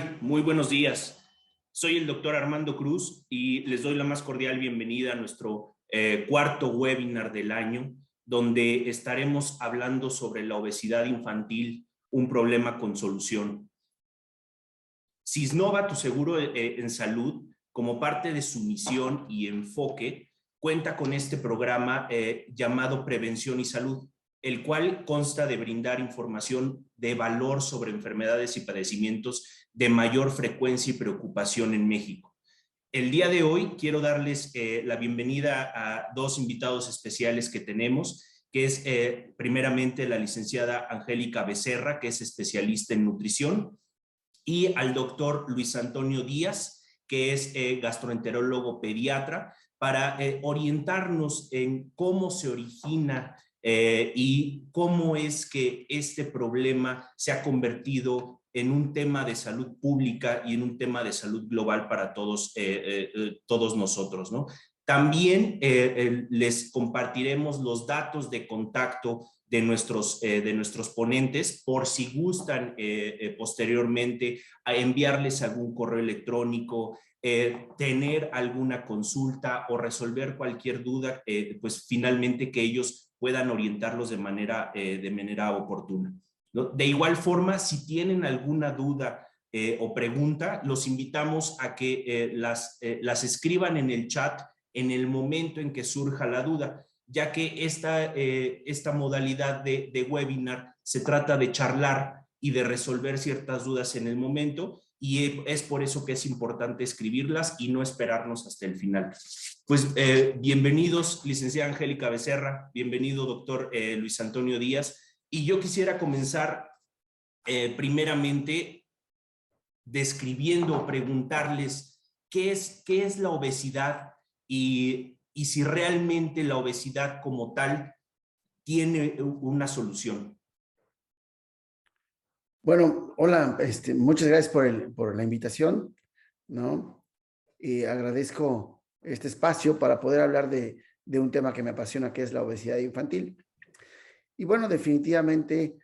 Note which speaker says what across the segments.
Speaker 1: tal? Muy buenos días. Soy el doctor Armando Cruz y les doy la más cordial bienvenida a nuestro cuarto webinar del año, donde estaremos hablando sobre la obesidad infantil, un problema con solución. Sisnova, tu seguro en salud, como parte de su misión y enfoque, cuenta con este programa llamado Prevención y Salud, el cual consta de brindar información de valor sobre enfermedades y padecimientos de mayor frecuencia y preocupación en México. El día de hoy quiero darles la bienvenida a dos invitados especiales que tenemos, que es primeramente la licenciada Angélica Becerra, que es especialista en nutrición, y al doctor Luis Antonio Díaz, que es gastroenterólogo pediatra, para orientarnos en cómo se origina y cómo es que este problema se ha convertido en un tema de salud pública y en un tema de salud global para todos nosotros, ¿no? También les compartiremos los datos de contacto de nuestros ponentes, por si gustan posteriormente a enviarles algún correo electrónico, tener alguna consulta o resolver cualquier duda, pues finalmente que ellos puedan orientarlos de manera oportuna, ¿no? De igual forma, si tienen alguna duda o pregunta, los invitamos a que las escriban en el chat en el momento en que surja la duda, ya que esta modalidad de webinar se trata de charlar y de resolver ciertas dudas en el momento, y es por eso que es importante escribirlas y no esperarnos hasta el final. Pues bienvenidos, licenciada Angélica Becerra, bienvenido, doctor Luis Antonio Díaz, y yo quisiera comenzar primeramente describiendo, preguntarles qué es la obesidad y si realmente la obesidad como tal tiene una solución.
Speaker 2: Bueno, hola, muchas gracias por la invitación, ¿no? Y agradezco este espacio para poder hablar de un tema que me apasiona, que es la obesidad infantil. Y bueno, definitivamente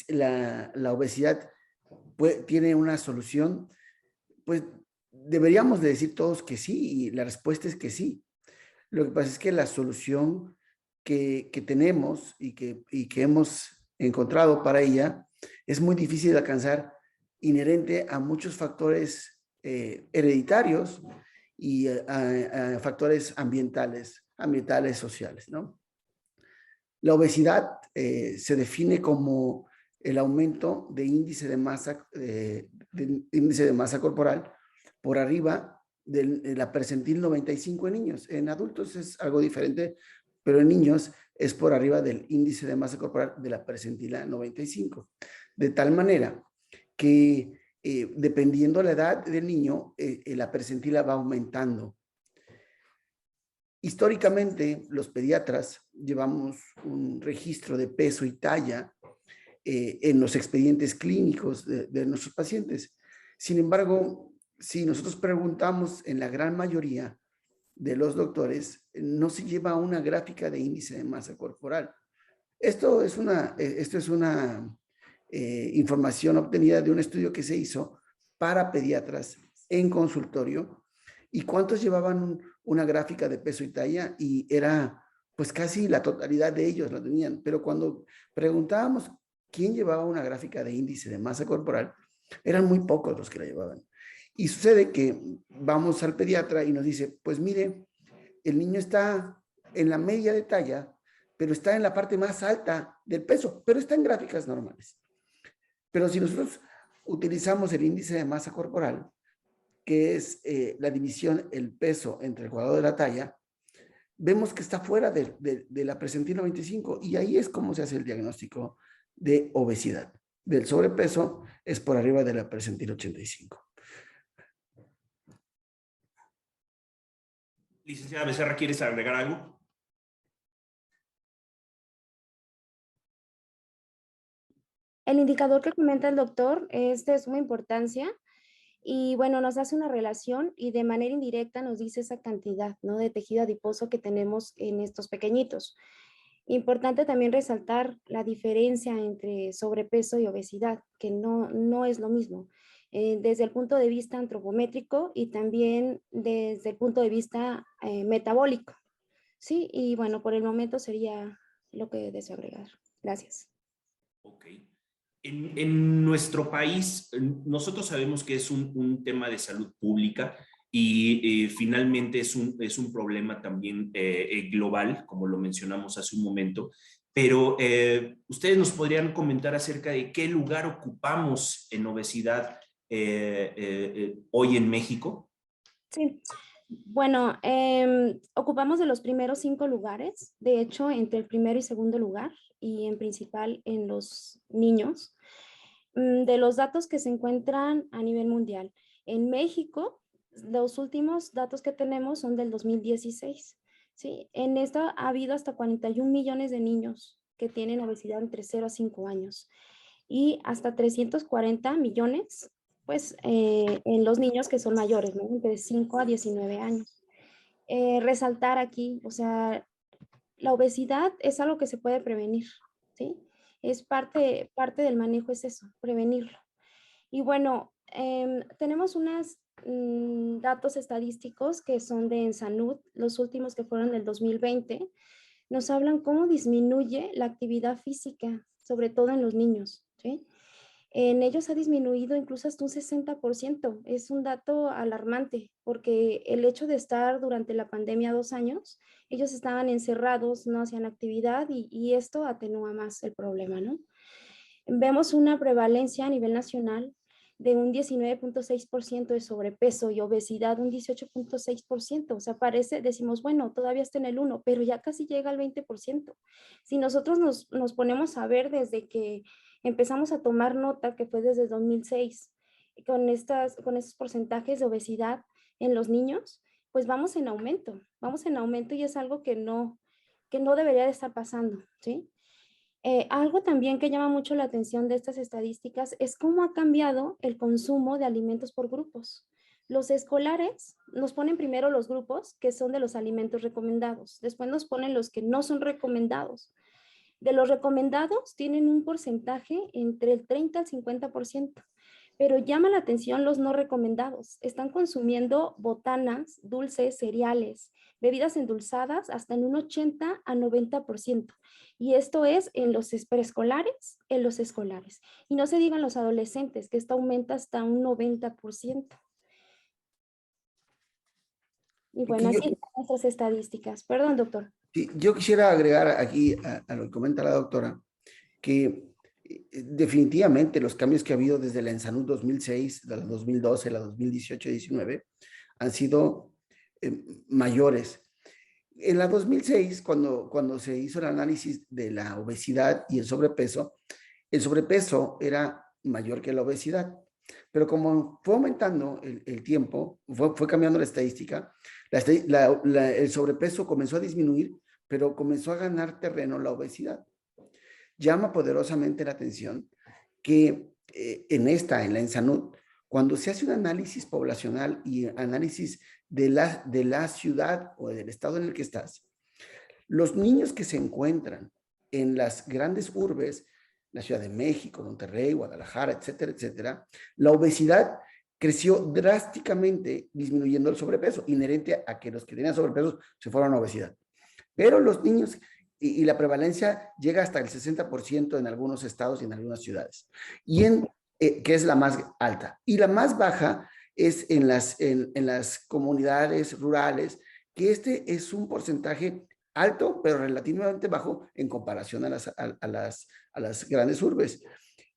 Speaker 2: la obesidad tiene una solución. Pues deberíamos de decir todos que sí, y la respuesta es que sí. Lo que pasa es que la solución que tenemos y que hemos encontrado para ella es muy difícil de alcanzar, inherente a muchos factores hereditarios y a factores ambientales, sociales, ¿no? La obesidad se define como el aumento de índice de masa corporal por arriba de la percentil 95 en niños. En adultos es algo diferente, pero en niños es por arriba del índice de masa corporal de la percentila 95. De tal manera que dependiendo la edad del niño, la percentila va aumentando. Históricamente, los pediatras llevamos un registro de peso y talla en los expedientes clínicos de nuestros pacientes. Sin embargo, si nosotros preguntamos, en la gran mayoría de los doctores, no se lleva una gráfica de índice de masa corporal. Esto es una información obtenida de un estudio que se hizo para pediatras en consultorio. ¿Y cuántos llevaban una gráfica de peso y talla? Y era, pues casi la totalidad de ellos la tenían. Pero cuando preguntábamos quién llevaba una gráfica de índice de masa corporal, eran muy pocos los que la llevaban. Y sucede que vamos al pediatra y nos dice, pues mire, el niño está en la media de talla, pero está en la parte más alta del peso, pero está en gráficas normales. Pero si nosotros utilizamos el índice de masa corporal, que es la división, el peso entre el cuadrado de la talla, vemos que está fuera de la percentil 95, y ahí es como se hace el diagnóstico de obesidad. Del sobrepeso es por arriba de la percentil 85.
Speaker 1: Licenciada Becerra, ¿quieres agregar algo?
Speaker 3: El indicador que comenta el doctor es de suma importancia y bueno, nos hace una relación y de manera indirecta nos dice esa cantidad, ¿no?, de tejido adiposo que tenemos en estos pequeñitos. Importante también resaltar la diferencia entre sobrepeso y obesidad, que no es lo mismo, desde el punto de vista antropométrico y también desde el punto de vista metabólico. Sí, y bueno, por el momento sería lo que deseo agregar. Gracias.
Speaker 1: Ok. En nuestro país, nosotros sabemos que es un tema de salud pública y finalmente es un problema también global, como lo mencionamos hace un momento, pero ustedes nos podrían comentar acerca de qué lugar ocupamos en obesidad hoy en México.
Speaker 3: Sí, bueno, ocupamos de los primeros 5 lugares, de hecho, entre el primero y segundo lugar, y en principal en los niños. De los datos que se encuentran a nivel mundial. En México, los últimos datos que tenemos son del 2016. ¿Sí? En esto ha habido hasta 41 millones de niños que tienen obesidad entre 0 a 5 años y hasta 340 millones pues, en los niños que son mayores, ¿no? Entre 5 a 19 años. Resaltar aquí, o sea, la obesidad es algo que se puede prevenir, ¿sí? Es parte del manejo, es eso, prevenirlo. Y bueno, tenemos unos datos estadísticos que son de Ensanud, los últimos que fueron del 2020, nos hablan cómo disminuye la actividad física, sobre todo en los niños, ¿sí? En ellos ha disminuido incluso hasta un 60%. Es un dato alarmante porque el hecho de estar durante la pandemia 2 años, ellos estaban encerrados, no hacían actividad y esto atenúa más el problema, ¿no? Vemos una prevalencia a nivel nacional de un 19.6% de sobrepeso y obesidad un 18.6%. O sea, parece, decimos, bueno, todavía está en el 1, pero ya casi llega al 20%. Si nosotros nos ponemos a ver desde que empezamos a tomar nota, que fue desde 2006, con estos porcentajes de obesidad en los niños, pues vamos en aumento y es algo que no debería de estar pasando, ¿sí? Algo también que llama mucho la atención de estas estadísticas es cómo ha cambiado el consumo de alimentos por grupos. Los escolares nos ponen primero los grupos que son de los alimentos recomendados, después nos ponen los que no son recomendados. De los recomendados tienen un porcentaje entre el 30 al 50%, pero llama la atención los no recomendados. Están consumiendo botanas, dulces, cereales, bebidas endulzadas hasta en un 80 a 90%. Y esto es en los preescolares, en los escolares. Y no se digan los adolescentes, que esto aumenta hasta un 90%. Y bueno,
Speaker 2: Aquí yo,
Speaker 3: así están nuestras estadísticas. Perdón, doctor.
Speaker 2: sí, yo quisiera agregar aquí a lo que comenta la doctora, que definitivamente los cambios que ha habido desde la Ensanud 2006, la 2012, la 2018-19, han sido mayores. En la 2006, cuando se hizo el análisis de la obesidad y el sobrepeso era mayor que la obesidad. Pero como fue aumentando el tiempo, fue cambiando la estadística, el sobrepeso comenzó a disminuir, pero comenzó a ganar terreno la obesidad. Llama poderosamente la atención que en la Ensanud, cuando se hace un análisis poblacional y análisis de la ciudad o del estado en el que estás, los niños que se encuentran en las grandes urbes, la Ciudad de México, Monterrey, Guadalajara, etcétera, etcétera, la obesidad creció drásticamente disminuyendo el sobrepeso, inherente a que los que tenían sobrepeso se fueron a obesidad. Pero los niños, y la prevalencia llega hasta el 60% en algunos estados y en algunas ciudades, que es la más alta. Y la más baja es en las comunidades rurales, que este es un porcentaje alto, pero relativamente bajo en comparación a las grandes urbes.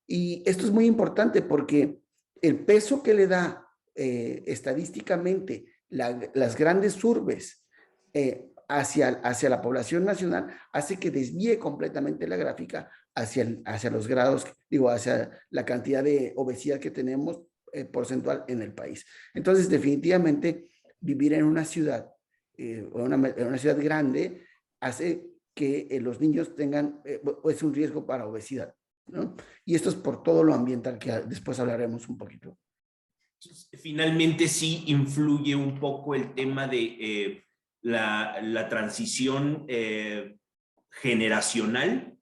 Speaker 2: Y esto es muy importante porque el peso que le da estadísticamente las grandes urbes hacia la población nacional hace que desvíe completamente la gráfica hacia los grados, hacia la cantidad de obesidad que tenemos porcentual en el país. Entonces, definitivamente, vivir en una ciudad, en una ciudad grande, hace que los niños tengan, es un riesgo para obesidad, ¿no? Y esto es por todo lo ambiental que después hablaremos un poquito.
Speaker 1: Finalmente sí influye un poco el tema de la transición generacional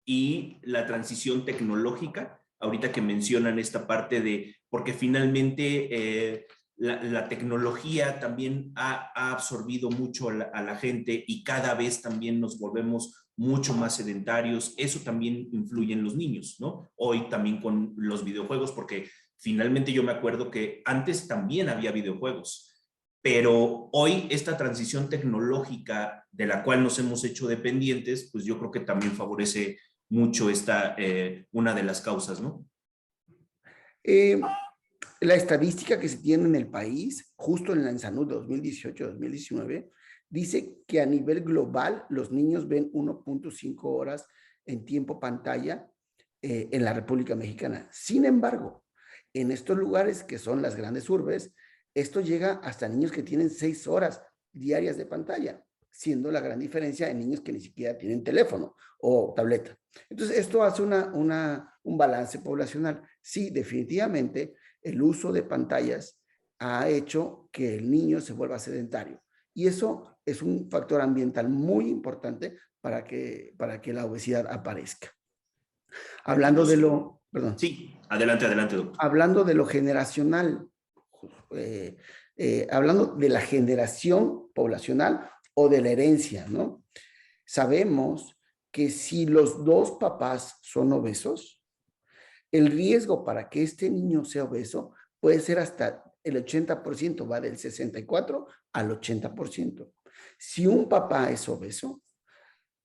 Speaker 1: y la transición tecnológica, ahorita que mencionan esta parte de, porque finalmente la tecnología también ha absorbido mucho a la gente y cada vez también nos volvemos mucho más sedentarios. Eso también influye en los niños, ¿no? Hoy también con los videojuegos, porque finalmente yo me acuerdo que antes también había videojuegos, pero hoy esta transición tecnológica de la cual nos hemos hecho dependientes, pues yo creo que también favorece mucho esta, una de las causas, ¿no?
Speaker 2: Eh, la estadística que se tiene en el país, justo en la Ensanud 2018-2019, dice que a nivel global los niños ven 1.5 horas en tiempo pantalla en la República Mexicana. Sin embargo, en estos lugares que son las grandes urbes, esto llega hasta niños que tienen 6 horas diarias de pantalla, siendo la gran diferencia en niños que ni siquiera tienen teléfono o tableta. Entonces, esto hace un balance poblacional. Sí, definitivamente, el uso de pantallas ha hecho que el niño se vuelva sedentario. Y eso es un factor ambiental muy importante para que la obesidad aparezca. Hablando de lo, perdón.
Speaker 1: Sí, adelante, adelante, doctor.
Speaker 2: Hablando de lo generacional, hablando de la generación poblacional o de la herencia, ¿no? Sabemos que si los dos papás son obesos, el riesgo para que este niño sea obeso puede ser hasta el 80%, va del 64 al 80%. Si un papá es obeso,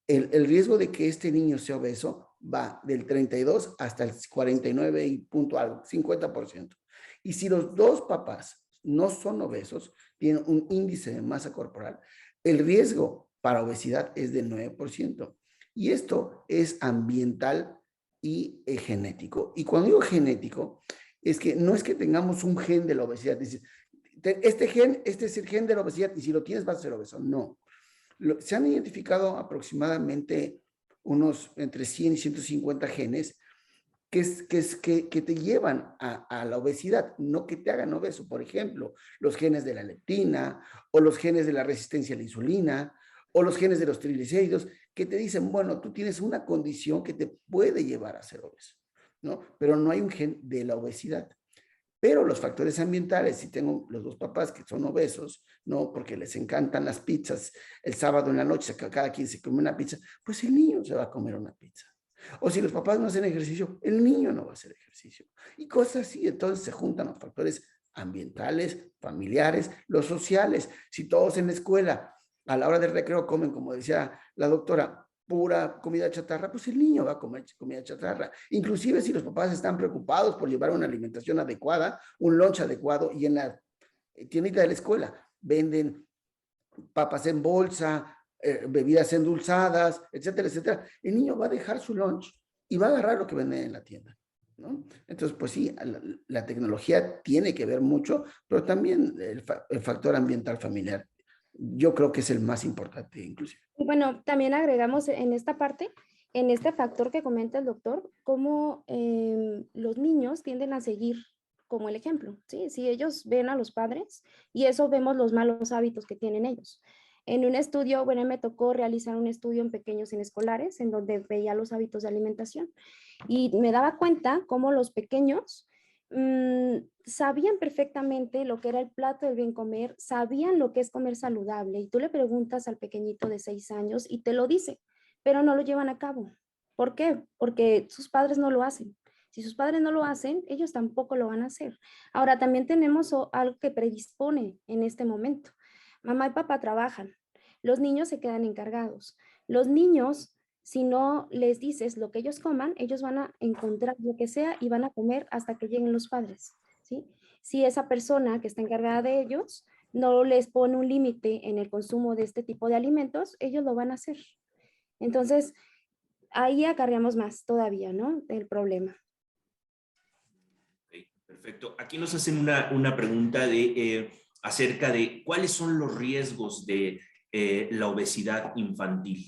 Speaker 2: el riesgo de que este niño sea obeso va del 32 hasta el 49 y punto algo, 50%. Y si los dos papás no son obesos, tienen un índice de masa corporal, el riesgo para obesidad es de 9%. Y esto es ambiental y genético. Y cuando digo genético, es que no es que tengamos un gen de la obesidad, es decir, este es el gen de la obesidad y si lo tienes vas a ser obeso. No. Se han identificado aproximadamente unos entre 100 y 150 genes que te llevan a la obesidad, no que te hagan obeso. Por ejemplo, los genes de la leptina o los genes de la resistencia a la insulina o los genes de los triglicéridos que te dicen, bueno, tú tienes una condición que te puede llevar a ser obeso, ¿no? Pero no hay un gen de la obesidad. Pero los factores ambientales, si tengo los dos papás que son obesos, ¿no? Porque les encantan las pizzas, el sábado en la noche cada quien se come una pizza, pues el niño se va a comer una pizza. O si los papás no hacen ejercicio, el niño no va a hacer ejercicio. Y cosas así, entonces se juntan los factores ambientales, familiares, los sociales. Si todos en la escuela, a la hora del recreo comen, como decía la doctora, pura comida chatarra, pues el niño va a comer comida chatarra. Inclusive si los papás están preocupados por llevar una alimentación adecuada, un lunch adecuado, y en la tiendita de la escuela venden papas en bolsa, bebidas endulzadas, etcétera, etcétera, el niño va a dejar su lunch y va a agarrar lo que venden en la tienda, ¿no? Entonces, pues sí, la tecnología tiene que ver mucho, pero también el factor ambiental familiar, yo creo que es el más importante inclusive.
Speaker 3: Bueno, también agregamos en esta parte, en este factor que comenta el doctor, cómo los niños tienden a seguir como el ejemplo, ¿sí? Si ellos ven a los padres y eso vemos los malos hábitos que tienen ellos. En un estudio, bueno, me tocó realizar un estudio en pequeños en escolares en donde veía los hábitos de alimentación y me daba cuenta cómo los pequeños sabían perfectamente lo que era el plato del bien comer, sabían lo que es comer saludable y tú le preguntas al pequeñito de 6 años y te lo dice, pero no lo llevan a cabo. ¿Por qué? Porque sus padres no lo hacen. Si sus padres no lo hacen, ellos tampoco lo van a hacer. Ahora, también tenemos algo que predispone en este momento. Mamá y papá trabajan, los niños se quedan encargados. Los niños, si no les dices lo que ellos coman, ellos van a encontrar lo que sea y van a comer hasta que lleguen los padres, ¿sí? Si esa persona que está encargada de ellos no les pone un límite en el consumo de este tipo de alimentos, ellos lo van a hacer. Entonces, ahí acarreamos más todavía, ¿no? El problema.
Speaker 1: Okay, perfecto. Aquí nos hacen una pregunta acerca de cuáles son los riesgos de la obesidad infantil.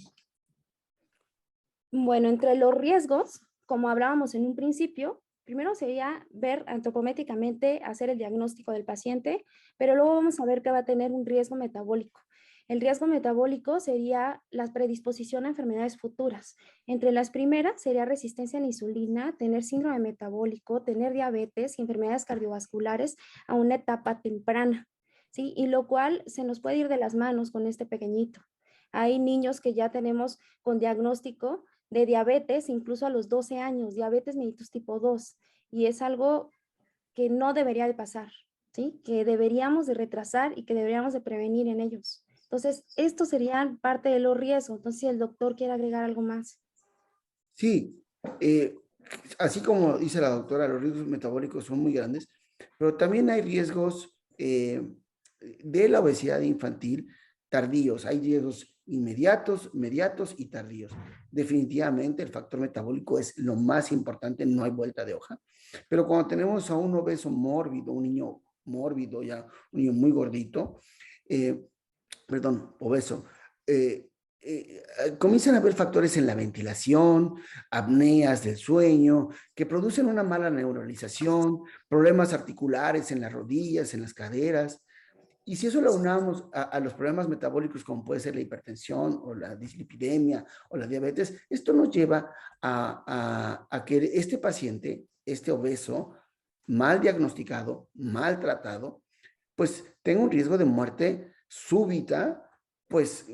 Speaker 3: Bueno, entre los riesgos, como hablábamos en un principio, primero sería ver antropométricamente, hacer el diagnóstico del paciente, pero luego vamos a ver que va a tener un riesgo metabólico. El riesgo metabólico sería la predisposición a enfermedades futuras. Entre las primeras sería resistencia a la insulina, tener síndrome metabólico, tener diabetes y enfermedades cardiovasculares a una etapa temprana, ¿sí? Y lo cual se nos puede ir de las manos con este pequeñito. Hay niños que ya tenemos con diagnóstico de diabetes, incluso a los 12 años, diabetes mellitus tipo 2, y es algo que no debería de pasar, ¿sí? Que deberíamos de retrasar y que deberíamos de prevenir en ellos. Entonces, esto sería parte de los riesgos. Entonces, si el doctor quiere agregar algo más.
Speaker 2: Sí, así como dice la doctora, los riesgos metabólicos son muy grandes, pero también hay riesgos de la obesidad infantil tardíos. Hay riesgos inmediatos, mediatos y tardíos. Definitivamente el factor metabólico es lo más importante, no hay vuelta de hoja. Pero cuando tenemos a un obeso mórbido, un niño mórbido, ya un niño muy gordito, perdón, obeso, comienzan a haber factores en la ventilación, apneas del sueño, que producen una mala neuralización, problemas articulares en las rodillas, en las caderas. Y si eso lo unamos a los problemas metabólicos, como puede ser la hipertensión o la dislipidemia o la diabetes, esto nos lleva a que este paciente, este obeso, mal diagnosticado, mal tratado, pues tenga un riesgo de muerte súbita, pues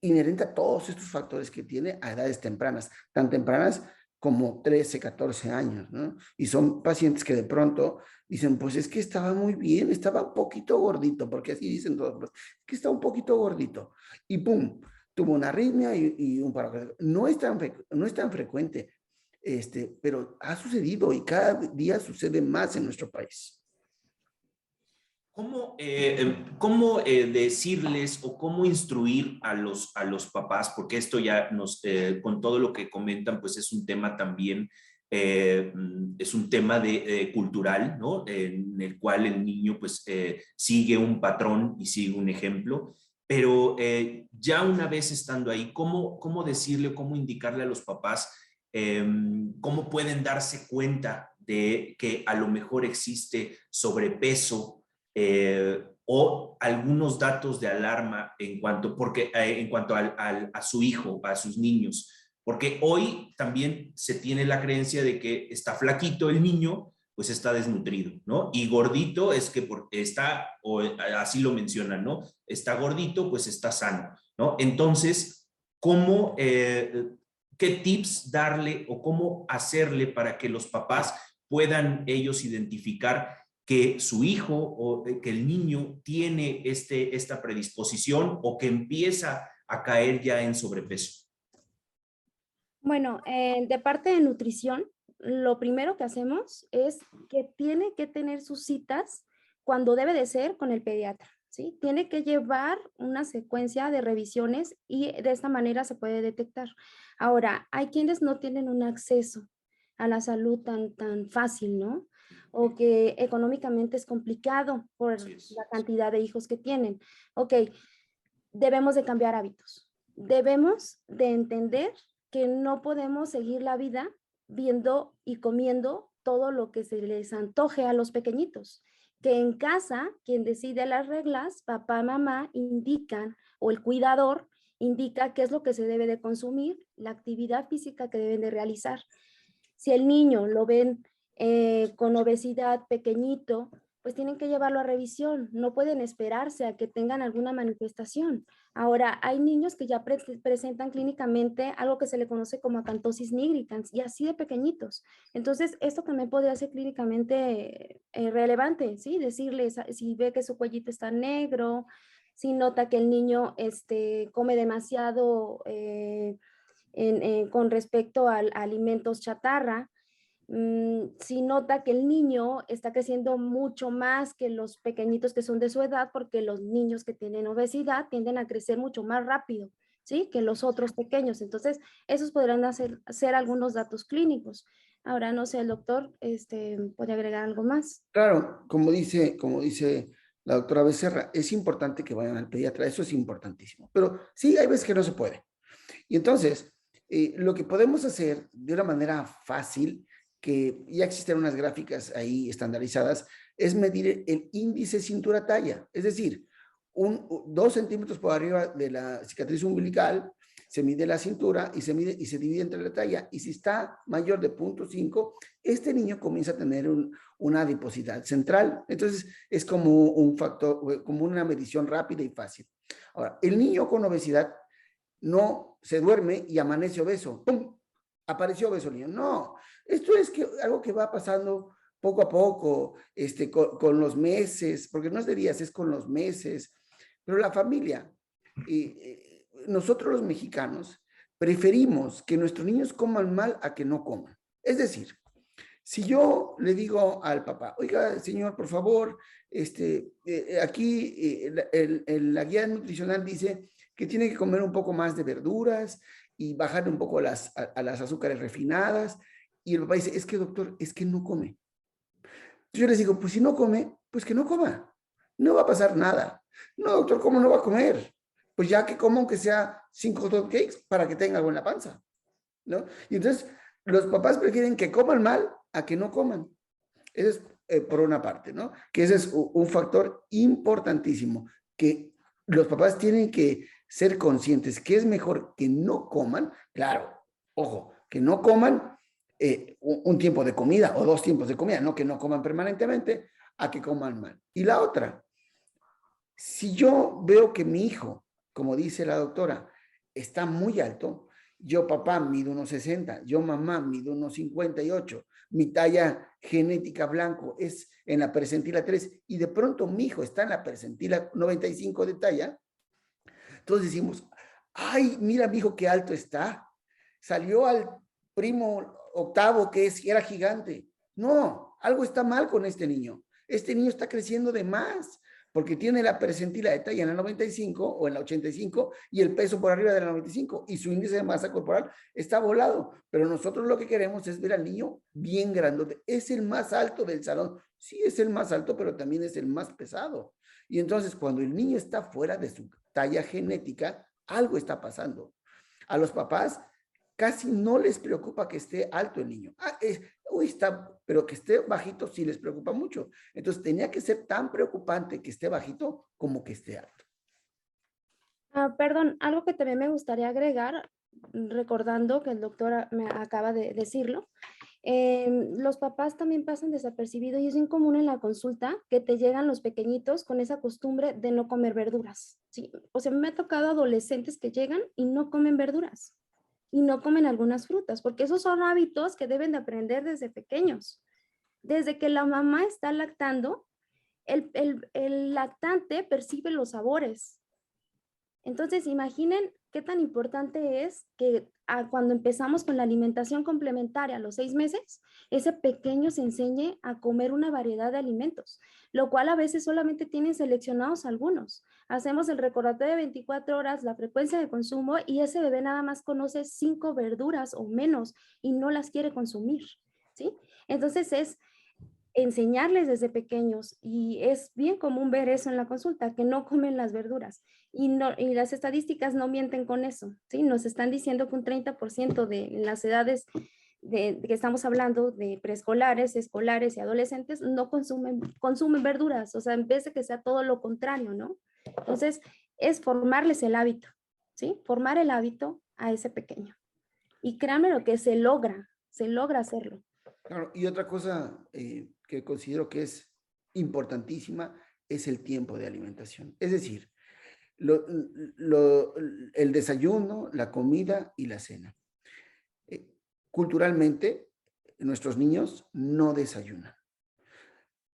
Speaker 2: inherente a todos estos factores que tiene a edades tempranas, tan tempranas como 13, 14 años, ¿no? Y son pacientes que de pronto dicen, pues es que estaba muy bien, estaba un poquito gordito, porque así dicen todos, pues, es que está un poquito gordito. Y pum, tuvo una arritmia y un paro cardíaco. No es tan frecuente, pero ha sucedido y cada día sucede más en nuestro país.
Speaker 1: ¿Cómo decirles o cómo instruir a los papás? Porque esto ya con todo lo que comentan, pues es un tema también, es un tema cultural, ¿no? En el cual el niño pues sigue un patrón y sigue un ejemplo. Pero ya una vez estando ahí, ¿cómo decirle o cómo indicarle a los papás cómo pueden darse cuenta de que a lo mejor existe sobrepeso? O algunos datos de alarma en cuanto a su hijo, a sus niños, porque hoy también se tiene la creencia de que está flaquito el niño, pues está desnutrido, ¿no? Y gordito es que está, o así lo mencionan, ¿no? Está gordito, pues está sano, ¿no? Entonces, ¿qué tips darle o cómo hacerle para que los papás puedan ellos identificar que su hijo o que el niño tiene esta predisposición o que empieza a caer ya en sobrepeso?
Speaker 3: Bueno, de parte de nutrición, lo primero que hacemos es que tiene que tener sus citas cuando debe de ser con el pediatra, ¿sí? Tiene que llevar una secuencia de revisiones y de esta manera se puede detectar. Ahora, hay quienes no tienen un acceso a la salud tan fácil, ¿no? O que económicamente es complicado por la cantidad de hijos que tienen. Ok, debemos de cambiar hábitos. Debemos de entender que no podemos seguir la vida viendo y comiendo todo lo que se les antoje a los pequeñitos. Que en casa, quien decide las reglas, papá, mamá, indican, o el cuidador indica qué es lo que se debe de consumir, la actividad física que deben de realizar. Si el niño lo ven con obesidad pequeñito, pues tienen que llevarlo a revisión. No pueden esperarse a que tengan alguna manifestación. Ahora, hay niños que ya presentan clínicamente algo que se le conoce como acantosis nigricans y así de pequeñitos. Entonces, esto también podría ser clínicamente relevante, ¿sí? Decirles si ve que su cuellito está negro, si nota que el niño come demasiado con respecto a alimentos chatarra. Si nota que el niño está creciendo mucho más que los pequeñitos que son de su edad, porque los niños que tienen obesidad tienden a crecer mucho más rápido, ¿sí? Que los otros pequeños. Entonces, esos podrán ser algunos datos clínicos. Ahora, no sé, el doctor puede agregar algo más.
Speaker 2: Claro, como dice la doctora Becerra, es importante que vayan al pediatra, eso es importantísimo. Pero sí, hay veces que no se puede. Y entonces, lo que podemos hacer de una manera fácil, que ya existen unas gráficas ahí estandarizadas, es medir el índice cintura-talla. Es decir, 2 centímetros por arriba de la cicatriz umbilical, se mide la cintura y se divide entre la talla. Y si está mayor de 0.5, este niño comienza a tener una adiposidad central. Entonces, es como un factor, como una medición rápida y fácil. Ahora, el niño con obesidad no se duerme y amanece obeso. ¡Pum! Apareció obeso el niño. No, esto es algo que va pasando poco a poco, con los meses, porque no es de días, es con los meses. Pero la familia, nosotros los mexicanos, preferimos que nuestros niños coman mal a que no coman. Es decir, si yo le digo al papá, oiga, señor, por favor, aquí la guía nutricional dice que tiene que comer un poco más de verduras y bajar un poco a las azúcares refinadas. Y el papá dice, es que doctor, es que no come. Yo les digo, pues si no come, pues que no coma. No va a pasar nada. No, doctor, ¿cómo no va a comer? Pues ya que coma aunque sea 5 hot cakes para que tenga algo en la panza, ¿no? Y entonces los papás prefieren que coman mal a que no coman. Eso es por una parte, ¿no? Que ese es un factor importantísimo, que los papás tienen que ser conscientes que es mejor que no coman, claro, ojo, que no coman un tiempo de comida o 2 tiempos de comida, no que no coman permanentemente, a que coman mal. Y la otra, si yo veo que mi hijo, como dice la doctora, está muy alto, yo papá mido 1,60, yo mamá mido 1,58, mi talla genética blanco es en la percentila 3 y de pronto mi hijo está en la percentila 95 de talla, entonces decimos, ay, mira mi hijo qué alto está, salió al primo octavo que era gigante. No, algo está mal con este niño está creciendo de más, porque tiene la percentila de talla en la 95 o en la 85 y el peso por arriba de la 95 y su índice de masa corporal está volado. Pero nosotros lo que queremos es ver al niño bien grandote. Es el más alto del salón. Sí, es el más alto, pero también es el más pesado. Y entonces cuando el niño está fuera de su talla genética, algo está pasando. A los papás casi no les preocupa que esté alto el niño. Pero que esté bajito sí les preocupa mucho. Entonces tenía que ser tan preocupante que esté bajito como que esté alto.
Speaker 3: Perdón, algo que también me gustaría agregar, recordando que el doctor me acaba de decirlo, los papás también pasan desapercibidos y es bien común en la consulta que te llegan los pequeñitos con esa costumbre de no comer verduras, ¿sí? O sea, me ha tocado adolescentes que llegan y no comen verduras y no comen algunas frutas, porque esos son hábitos que deben de aprender desde pequeños. Desde que la mamá está lactando, el lactante percibe los sabores. Entonces, imaginen qué tan importante es que cuando empezamos con la alimentación complementaria a los 6 meses, ese pequeño se enseñe a comer una variedad de alimentos, lo cual a veces solamente tienen seleccionados algunos. Hacemos el recordatorio de 24 horas, la frecuencia de consumo, y ese bebé nada más conoce 5 verduras o menos y no las quiere consumir, ¿sí? Entonces es enseñarles desde pequeños, y es bien común ver eso en la consulta, que no comen las verduras, y las estadísticas no mienten con eso, ¿sí? Nos están diciendo que un 30% de las edades de que estamos hablando de preescolares, escolares y adolescentes no consumen verduras, o sea, en vez de que sea todo lo contrario, ¿no? Entonces, es formarles el hábito, ¿sí? Formar el hábito a ese pequeño. Y créanme lo que se logra hacerlo.
Speaker 2: Claro, y otra cosa que considero que es importantísima es el tiempo de alimentación. Es decir, el desayuno, la comida y la cena. Culturalmente, nuestros niños no desayunan.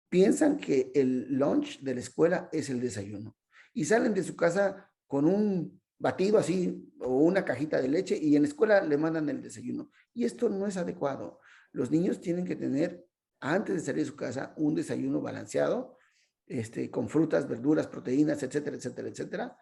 Speaker 2: Piensan que el lunch de la escuela es el desayuno y salen de su casa con un batido así o una cajita de leche y en la escuela le mandan el desayuno. Y esto no es adecuado. Los niños tienen que tener, antes de salir de su casa, un desayuno balanceado, con frutas, verduras, proteínas, etcétera, etcétera, etcétera.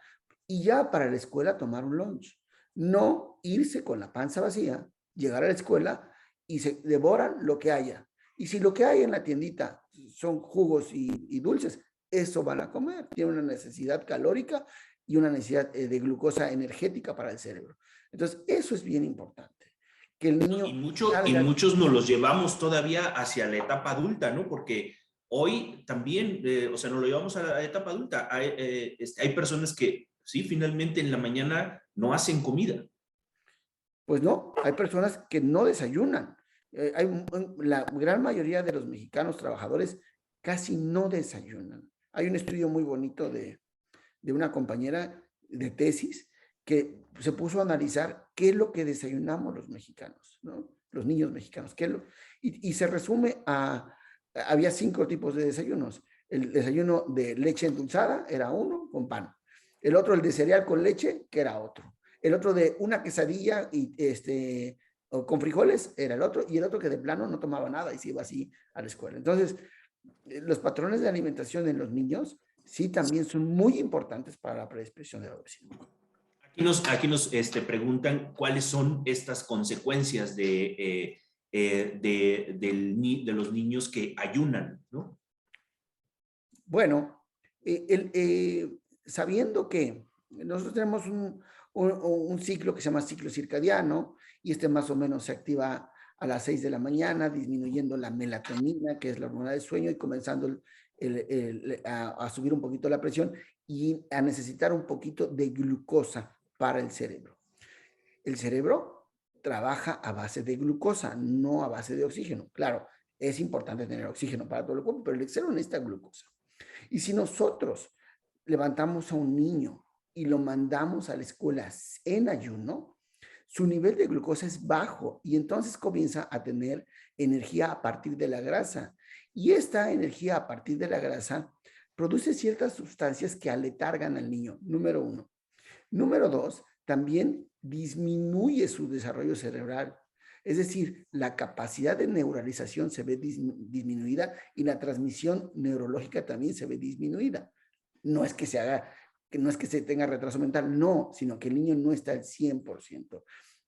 Speaker 2: Y ya para la escuela tomar un lunch. No irse con la panza vacía, llegar a la escuela y se devoran lo que haya. Y si lo que hay en la tiendita son jugos y dulces, eso van a comer. Tienen una necesidad calórica y una necesidad de glucosa energética para el cerebro. Entonces, eso es bien importante. Que el niño
Speaker 1: y muchos nos los llevamos todavía hacia la etapa adulta, ¿no? Porque Hoy también, o sea, nos lo llevamos a la etapa adulta. Hay personas que, sí, finalmente en la mañana no hacen comida.
Speaker 2: Pues no, hay personas que no desayunan. La gran mayoría de los mexicanos trabajadores casi no desayunan. Hay un estudio muy bonito de una compañera de tesis que se puso a analizar qué es lo que desayunamos los mexicanos, ¿no? Los niños mexicanos. Y se resume había 5 tipos de desayunos. El desayuno de leche endulzada era uno, con pan. El otro, el de cereal con leche, que era otro. El otro de una quesadilla con frijoles, era el otro. Y el otro que de plano no tomaba nada y se iba así a la escuela. Entonces, los patrones de alimentación en los niños sí también son muy importantes para la predisposición de la obesidad.
Speaker 1: Aquí nos preguntan cuáles son estas consecuencias de los niños que ayunan, ¿no?
Speaker 2: Bueno, sabiendo que nosotros tenemos un ciclo que se llama ciclo circadiano y más o menos se activa a las 6 de la mañana, disminuyendo la melatonina, que es la hormona del sueño, y comenzando a subir un poquito la presión y a necesitar un poquito de glucosa para el cerebro. El cerebro trabaja a base de glucosa, no a base de oxígeno. Claro, es importante tener oxígeno para todo el cuerpo, pero el cerebro necesita glucosa. Y si nosotros levantamos a un niño y lo mandamos a la escuela en ayuno, su nivel de glucosa es bajo y entonces comienza a tener energía a partir de la grasa. Y esta energía a partir de la grasa produce ciertas sustancias que aletargan al niño, número 1. Número 2, también disminuye su desarrollo cerebral. Es decir, la capacidad de neuralización se ve disminuida y la transmisión neurológica también se ve disminuida. No es que no es que se tenga retraso mental, no, sino que el niño no está al 100%.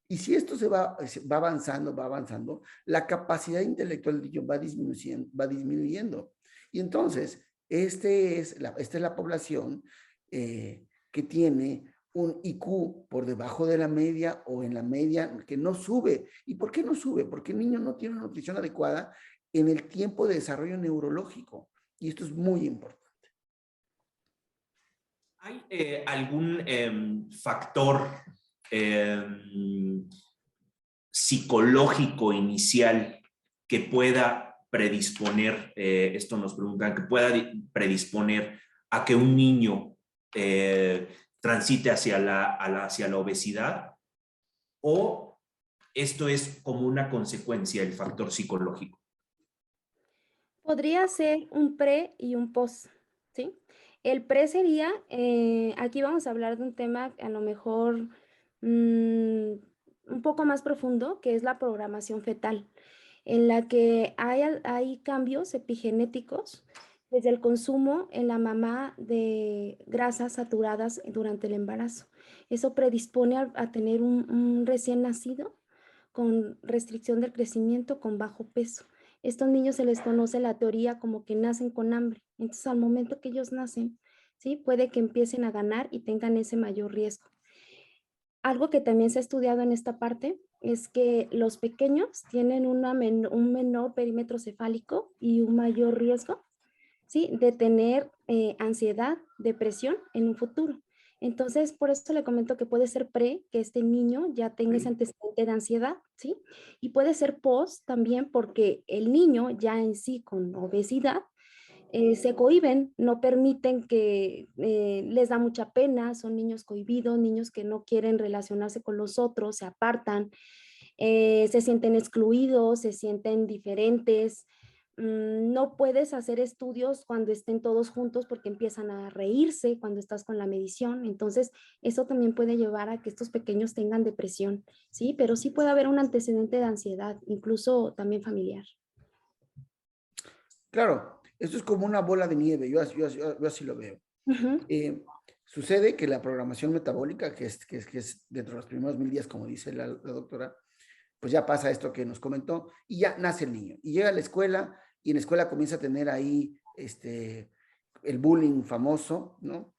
Speaker 2: Y si esto va avanzando, la capacidad intelectual del niño va disminuyendo. Y entonces, esta es la población que tiene un IQ por debajo de la media o en la media que no sube. ¿Y por qué no sube? Porque el niño no tiene una nutrición adecuada en el tiempo de desarrollo neurológico. Y esto es muy importante.
Speaker 1: ¿Hay algún factor psicológico inicial que pueda predisponer, esto nos preguntan, que pueda predisponer a que un niño transite hacia la obesidad? ¿O esto es como una consecuencia del factor psicológico?
Speaker 3: Podría ser un pre y un post, ¿sí? El pre sería, aquí vamos a hablar de un tema a lo mejor un poco más profundo, que es la programación fetal, en la que hay cambios epigenéticos desde el consumo en la mamá de grasas saturadas durante el embarazo. Eso predispone a tener un recién nacido con restricción del crecimiento, con bajo peso. Estos niños se les conoce la teoría como que nacen con hambre. Entonces, al momento que ellos nacen, ¿sí? Puede que empiecen a ganar y tengan ese mayor riesgo. Algo que también se ha estudiado en esta parte es que los pequeños tienen un menor perímetro cefálico y un mayor riesgo, ¿sí? De tener ansiedad, depresión en un futuro. Entonces, por eso le comento que puede ser pre, que este niño ya tenga ese antecedente de ansiedad, ¿sí? Y puede ser post también porque el niño ya en sí con obesidad se cohíben, no permiten que les da mucha pena, son niños cohibidos, niños que no quieren relacionarse con los otros, se apartan, se sienten excluidos, se sienten diferentes. No puedes hacer estudios cuando estén todos juntos porque empiezan a reírse cuando estás con la medición. Entonces, eso también puede llevar a que estos pequeños tengan depresión, ¿sí? Pero sí puede haber un antecedente de ansiedad, incluso también familiar.
Speaker 2: Claro, esto es como una bola de nieve, yo así lo veo.
Speaker 3: Ujú.
Speaker 2: Sucede que la programación metabólica, que es dentro de los primeros 1000 días, como dice la doctora, pues ya pasa esto que nos comentó y ya nace el niño. Y llega a la escuela y en la escuela comienza a tener ahí el bullying famoso, ¿no?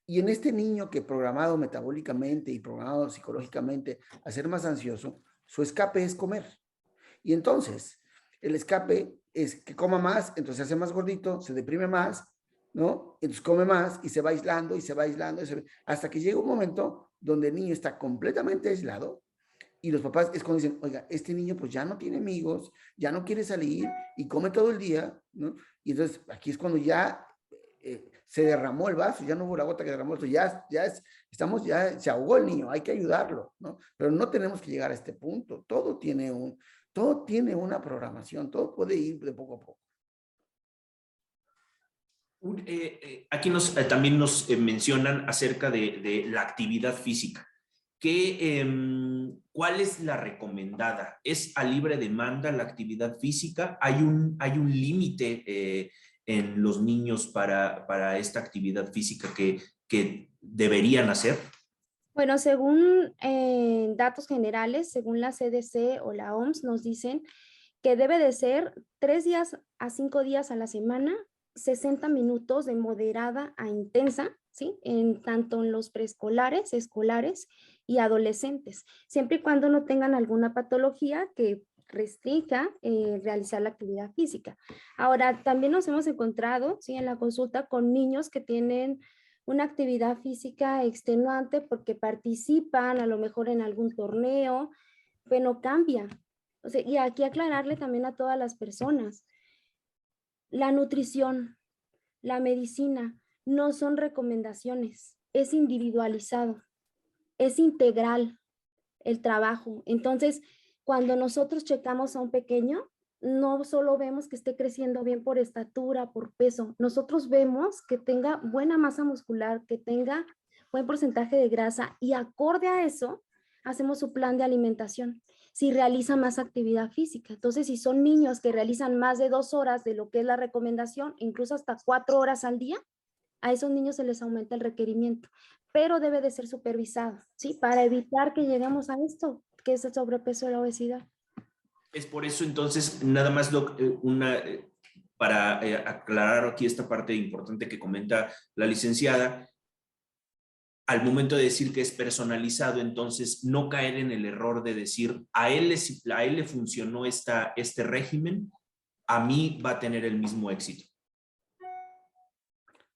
Speaker 2: Y en este niño que programado metabólicamente y programado psicológicamente a ser más ansioso, su escape es comer. Y entonces, El escape es que coma más, entonces se hace más gordito, se deprime más, ¿no? Entonces come más y se va aislando y se va aislando hasta que llega un momento donde el niño está completamente aislado y los papás es cuando dicen, oiga, este niño pues ya no tiene amigos, ya no quiere salir y come todo el día, ¿no? Y entonces aquí es cuando ya se derramó el vaso, ya no hubo la gota que derramó, ya se ahogó el niño, hay que ayudarlo, ¿no? Pero no tenemos que llegar a este punto, todo tiene una programación, todo puede ir de poco a poco.
Speaker 1: Aquí también nos mencionan acerca de la actividad física. ¿Cuál es la recomendada? ¿Es a libre demanda la actividad física? ¿Hay un límite en los niños para esta actividad física que deberían hacer?
Speaker 3: Bueno, según datos generales, según la CDC o la OMS, nos dicen que debe de ser 3 días a 5 días a la semana, 60 minutos de moderada a intensa, ¿sí? Tanto en los preescolares, escolares y adolescentes, siempre y cuando no tengan alguna patología que restrinja realizar la actividad física. Ahora, también nos hemos encontrado, ¿sí? En la consulta con niños que tienen una actividad física extenuante porque participan a lo mejor en algún torneo, pero cambia. O sea, y aquí aclararle también a todas las personas, la nutrición, la medicina, no son recomendaciones, es individualizado, es integral el trabajo. Entonces, cuando nosotros checamos a un pequeño, no solo vemos que esté creciendo bien por estatura, por peso, nosotros vemos que tenga buena masa muscular, que tenga buen porcentaje de grasa y acorde a eso, hacemos su plan de alimentación. Si realiza más actividad física. Entonces, si son niños que realizan más de 2 horas de lo que es la recomendación, incluso hasta 4 horas al día, a esos niños se les aumenta el requerimiento, pero debe de ser supervisado, ¿sí? Para evitar que lleguemos a esto, que es el sobrepeso y la obesidad.
Speaker 1: Es por eso entonces, nada más para aclarar aquí esta parte importante que comenta la licenciada, al momento de decir que es personalizado, entonces no caer en el error de decir, a él le funcionó este régimen, a mí va a tener el mismo éxito.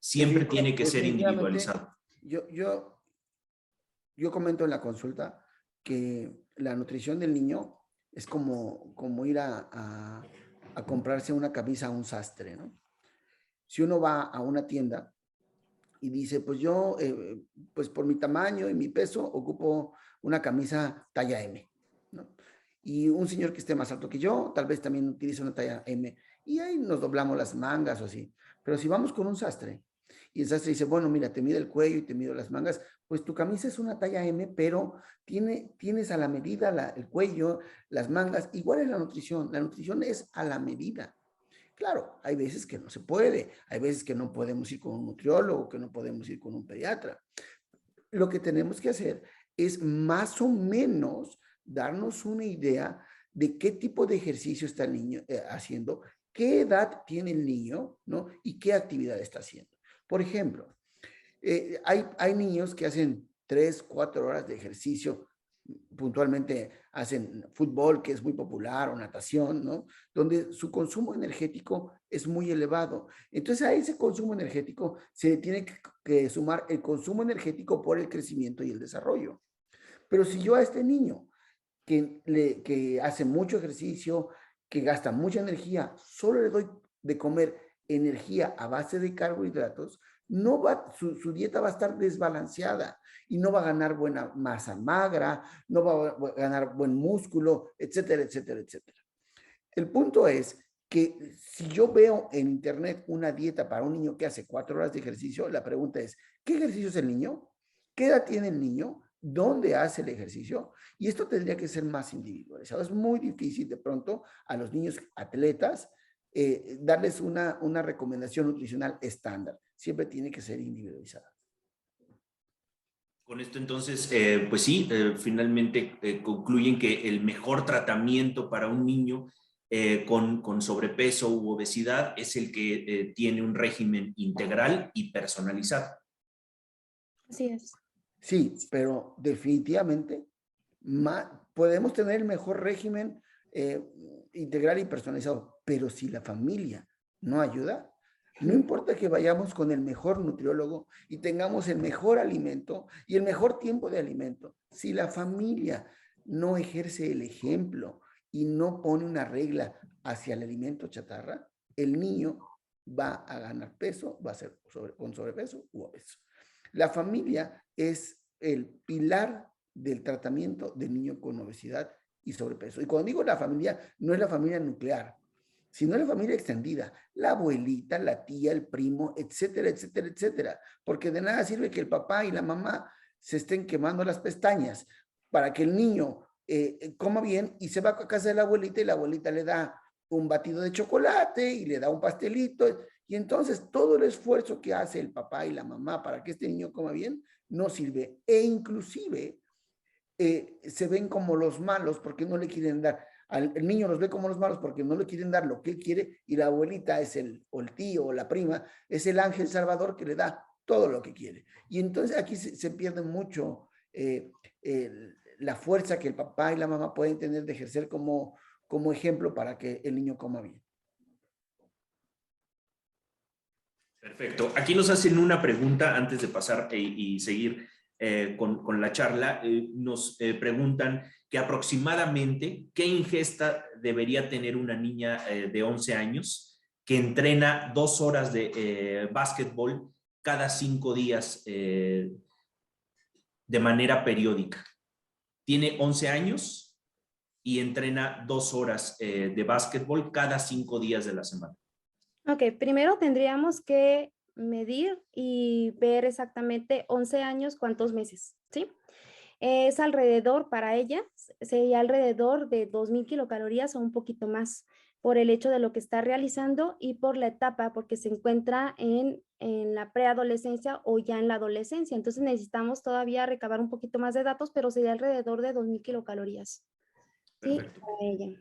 Speaker 1: Siempre tiene que ser individualizado.
Speaker 2: Yo comento en la consulta que la nutrición del niño es como ir a comprarse una camisa a un sastre, ¿no? Si uno va a una tienda y dice, pues yo, pues por mi tamaño y mi peso, ocupo una camisa talla M, ¿no? Y un señor que esté más alto que yo, tal vez también utiliza una talla M. Y ahí nos doblamos las mangas o así. Pero si vamos con un sastre, y el sastre dice, bueno, mira, te mido el cuello y te mido las mangas, pues tu camisa es una talla M, pero tienes a la medida el cuello, las mangas. Igual es la nutrición es a la medida. Claro, hay veces que no se puede, hay veces que no podemos ir con un nutriólogo, que no podemos ir con un pediatra. Lo que tenemos que hacer es más o menos darnos una idea de qué tipo de ejercicio está el niño haciendo, qué edad tiene el niño, ¿no? Y qué actividad está haciendo. Por ejemplo, hay niños que hacen 3, 4 horas de ejercicio, puntualmente hacen fútbol, que es muy popular, o natación, ¿no? Donde su consumo energético es muy elevado. Entonces, a ese consumo energético se le tiene que sumar el consumo energético por el crecimiento y el desarrollo. Pero si yo a este niño que hace mucho ejercicio, que gasta mucha energía, solo le doy de comer energía a base de carbohidratos, su dieta va a estar desbalanceada y no va a ganar buena masa magra, no va a ganar buen músculo, etcétera, etcétera, etcétera. El punto es que si yo veo en internet una dieta para un niño que hace 4 horas de ejercicio, la pregunta es, ¿qué ejercicio es el niño? ¿Qué edad tiene el niño? ¿Dónde hace el ejercicio? Y esto tendría que ser más individualizado. Es muy difícil de pronto a los niños atletas darles una recomendación nutricional estándar. Siempre tiene que ser individualizada.
Speaker 1: Con esto entonces, pues sí, finalmente concluyen que el mejor tratamiento para un niño con sobrepeso u obesidad es el que tiene un régimen integral y personalizado.
Speaker 3: Así es.
Speaker 2: Sí, pero definitivamente podemos tener el mejor régimen integral y personalizado, pero si la familia no ayuda, no importa que vayamos con el mejor nutriólogo y tengamos el mejor alimento y el mejor tiempo de alimento, si la familia no ejerce el ejemplo y no pone una regla hacia el alimento chatarra, el niño va a ganar peso, va a ser con sobrepeso u obeso. La familia es el pilar del tratamiento del niño con obesidad y sobrepeso. Y cuando digo la familia, no es la familia nuclear, sino la familia extendida, la abuelita, la tía, el primo, etcétera, etcétera, etcétera. Porque de nada sirve que el papá y la mamá se estén quemando las pestañas para que el niño coma bien y se va a casa de la abuelita y la abuelita le da un batido de chocolate y le da un pastelito. Y entonces todo el esfuerzo que hace el papá y la mamá para que este niño coma bien no sirve. E inclusive se ven como los malos porque no le quieren dar. El niño los ve como los malos porque no le quieren dar lo que él quiere y la abuelita o el tío o la prima es el ángel salvador que le da todo lo que quiere. Y entonces aquí se pierde mucho la fuerza que el papá y la mamá pueden tener de ejercer como ejemplo para que el niño coma bien.
Speaker 1: Perfecto. Aquí nos hacen una pregunta antes de pasar y seguir con la charla. Nos preguntan que aproximadamente qué ingesta debería tener una niña de 11 años que entrena 2 horas de básquetbol cada 5 días de manera periódica. Tiene 11 años y entrena 2 horas de básquetbol cada 5 días de la semana.
Speaker 3: Ok, primero tendríamos que medir y ver exactamente 11 años, cuántos meses, ¿sí? Es alrededor, para ella, sería alrededor de 2,000 kilocalorías o un poquito más por el hecho de lo que está realizando y por la etapa, porque se encuentra en la preadolescencia o ya en la adolescencia. Entonces necesitamos todavía recabar un poquito más de datos, pero sería alrededor de 2,000 kilocalorías.
Speaker 1: Perfecto.
Speaker 3: Sí, para ella.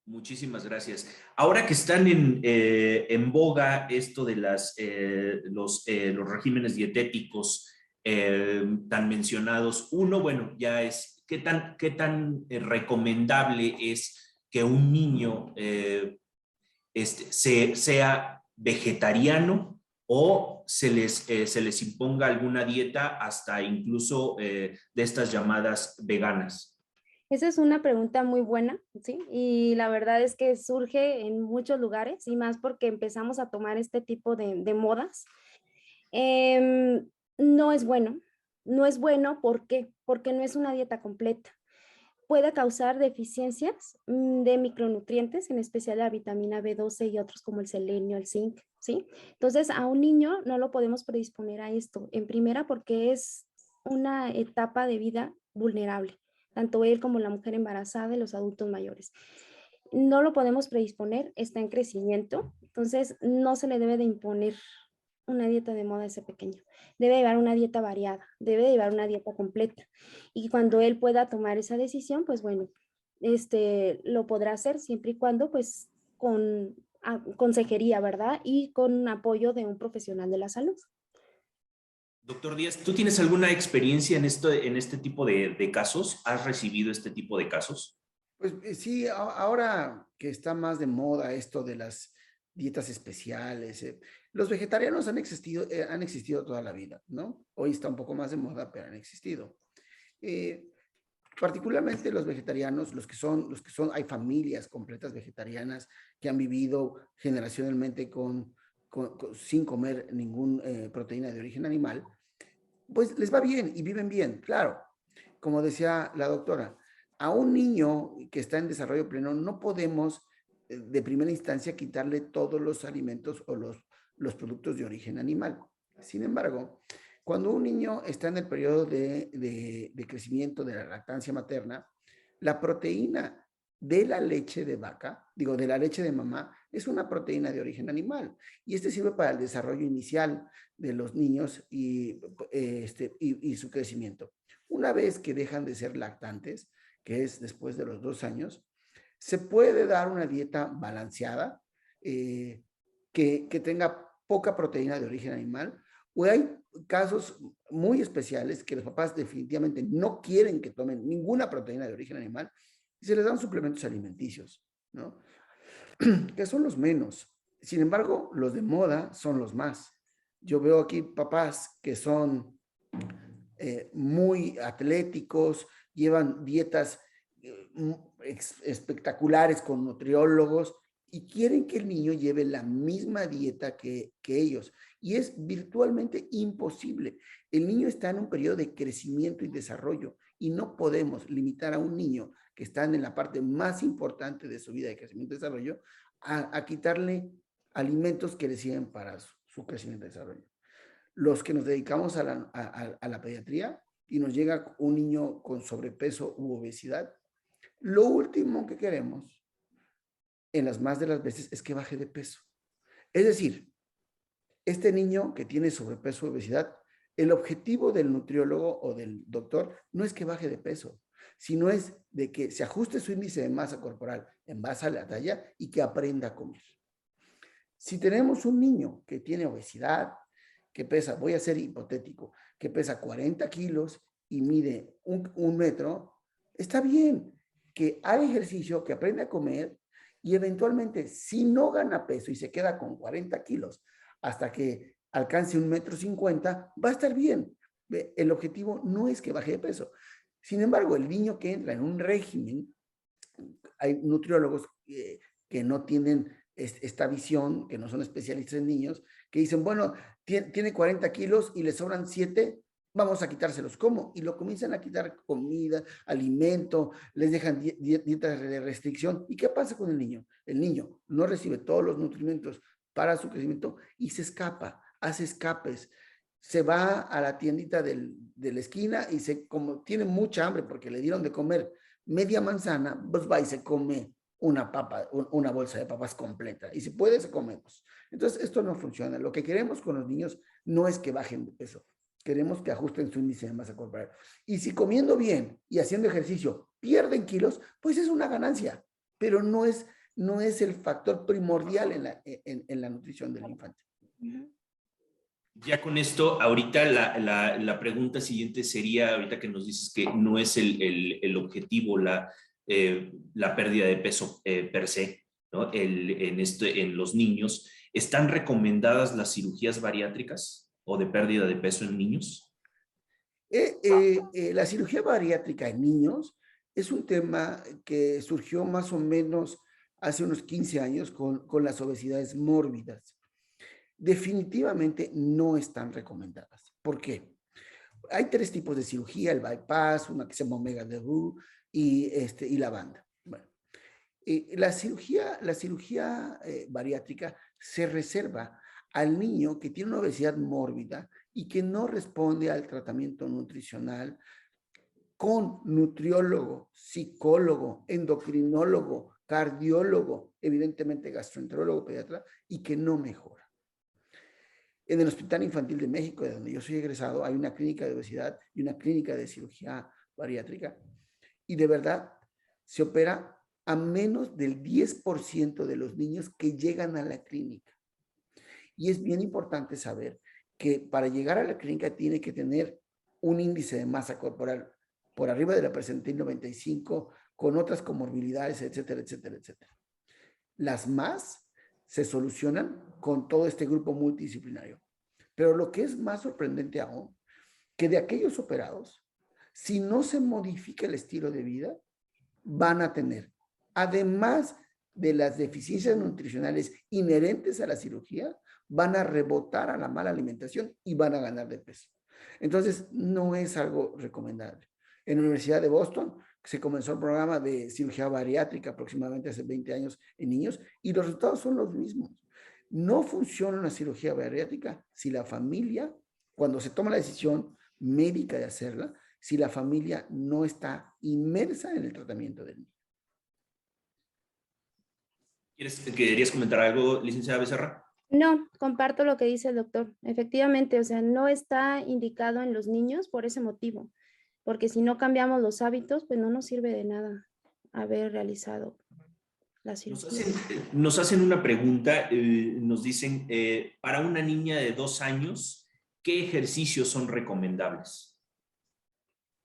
Speaker 1: Muchísimas gracias. Ahora que están en boga esto de los regímenes dietéticos tan mencionados, uno, bueno, ya es qué tan recomendable es que un niño sea vegetariano o se les imponga alguna dieta hasta incluso de estas llamadas veganas.
Speaker 3: Esa es una pregunta muy buena, ¿sí? Y la verdad es que surge en muchos lugares y más porque empezamos a tomar este tipo de modas. No es bueno, no es bueno, ¿por qué? Porque no es una dieta completa. Puede causar deficiencias de micronutrientes, en especial la vitamina B12 y otros como el selenio, el zinc, ¿sí? Entonces, a un niño no lo podemos predisponer a esto. En primera, porque es una etapa de vida vulnerable, tanto él como la mujer embarazada y los adultos mayores. No lo podemos predisponer, está en crecimiento, entonces no se le debe de imponer una dieta de moda a ese pequeño. Debe llevar una dieta variada, debe llevar una dieta completa. Y cuando él pueda tomar esa decisión, pues bueno, lo podrá hacer siempre y cuando pues con consejería, ¿verdad? Y con apoyo de un profesional de la salud.
Speaker 1: Doctor Díaz, ¿tú tienes alguna experiencia en este tipo de casos? ¿Has recibido este tipo de casos?
Speaker 2: Pues sí, ahora que está más de moda esto de las dietas especiales, los vegetarianos han existido toda la vida, ¿no? Hoy está un poco más de moda, pero han existido. Particularmente los vegetarianos, hay familias completas vegetarianas que han vivido generacionalmente sin comer ninguna proteína de origen animal, pues les va bien y viven bien, claro. Como decía la doctora, a un niño que está en desarrollo pleno no podemos de primera instancia quitarle todos los alimentos o los productos de origen animal. Sin embargo, cuando un niño está en el periodo de crecimiento de la lactancia materna, la proteína de la leche de vaca, de la leche de mamá, es una proteína de origen animal. Y sirve para el desarrollo inicial de los niños y su crecimiento. Una vez que dejan de ser lactantes, que es después de los 2 años, se puede dar una dieta balanceada que tenga poca proteína de origen animal, o hay casos muy especiales que los papás definitivamente no quieren que tomen ninguna proteína de origen animal, y se les dan suplementos alimenticios, ¿no? Que son los menos. Sin embargo, los de moda son los más. Yo veo aquí papás que son muy atléticos, llevan dietas espectaculares con nutriólogos y quieren que el niño lleve la misma dieta que ellos. Y es virtualmente imposible. El niño está en un periodo de crecimiento y desarrollo y no podemos limitar a un niño que está en la parte más importante de su vida de crecimiento y desarrollo a quitarle alimentos que le sirven para su crecimiento y desarrollo. Los que nos dedicamos a la pediatría y nos llega un niño con sobrepeso u obesidad, lo último que queremos en las más de las veces es que baje de peso. Es decir, este niño que tiene sobrepeso u obesidad, el objetivo del nutriólogo o del doctor no es que baje de peso, sino es de que se ajuste su índice de masa corporal en base a la talla y que aprenda a comer. Si tenemos un niño que tiene obesidad, que pesa, voy a ser hipotético, que pesa 40 kilos y mide un metro, está bien que haga ejercicio, que aprenda a comer y eventualmente, si no gana peso y se queda con 40 kilos hasta que alcance 1,50 m, va a estar bien. El objetivo no es que baje de peso. Sin embargo, el niño que entra en un régimen, hay nutriólogos que no tienen esta visión, que no son especialistas en niños, que dicen, bueno, tiene 40 kilos y le sobran 7, vamos a quitárselos. ¿Cómo? Y lo comienzan a quitar comida, alimento, les dejan dietas de restricción. ¿Y qué pasa con el niño? El niño no recibe todos los nutrimentos para su crecimiento y se escapa, hace escapes. Se va a la tiendita de la esquina y como tiene mucha hambre porque le dieron de comer media manzana, pues va y se come una bolsa de papas completa. Y si puede, se comemos. Entonces, esto no funciona. Lo que queremos con los niños no es que bajen de peso. Queremos que ajusten su índice de masa corporal. Y si comiendo bien y haciendo ejercicio pierden kilos, pues es una ganancia. Pero no es el factor primordial en la nutrición del infante.
Speaker 1: Ya con esto, ahorita la pregunta siguiente sería, ahorita que nos dices que no es el objetivo la pérdida de peso per se, ¿no? En los niños, ¿están recomendadas las cirugías bariátricas o de pérdida de peso en niños?
Speaker 2: La cirugía bariátrica en niños es un tema que surgió más o menos hace unos 15 años con las obesidades mórbidas. Definitivamente no están recomendadas. ¿Por qué? Hay 3 tipos de cirugía, el bypass, una que se llama Omega Devou y la banda. Bueno, la cirugía bariátrica se reserva al niño que tiene una obesidad mórbida y que no responde al tratamiento nutricional con nutriólogo, psicólogo, endocrinólogo, cardiólogo, evidentemente gastroenterólogo, pediatra, y que no mejora. En el Hospital Infantil de México, de donde yo soy egresado, hay una clínica de obesidad y una clínica de cirugía bariátrica. Y de verdad, se opera a menos del 10% de los niños que llegan a la clínica. Y es bien importante saber que para llegar a la clínica tiene que tener un índice de masa corporal por arriba de la percentil 95, con otras comorbilidades, etcétera, etcétera, etcétera. Las más se solucionan con todo este grupo multidisciplinario. Pero lo que es más sorprendente aún, que de aquellos operados, si no se modifica el estilo de vida, van a tener, además de las deficiencias nutricionales inherentes a la cirugía, van a rebotar a la mala alimentación y van a ganar de peso. Entonces, no es algo recomendable. En la Universidad de Boston se comenzó el programa de cirugía bariátrica aproximadamente hace 20 años en niños y los resultados son los mismos. No funciona una cirugía bariátrica si la familia, cuando se toma la decisión médica de hacerla, si la familia no está inmersa en el tratamiento del niño.
Speaker 1: ¿Querías comentar algo, licenciada Becerra?
Speaker 3: No, comparto lo que dice el doctor. Efectivamente, o sea, no está indicado en los niños por ese motivo, porque si no cambiamos los hábitos, pues no nos sirve de nada haber realizado la cirugía.
Speaker 1: Nos hacen una pregunta, nos dicen, para una niña de 2 años, ¿qué ejercicios son recomendables?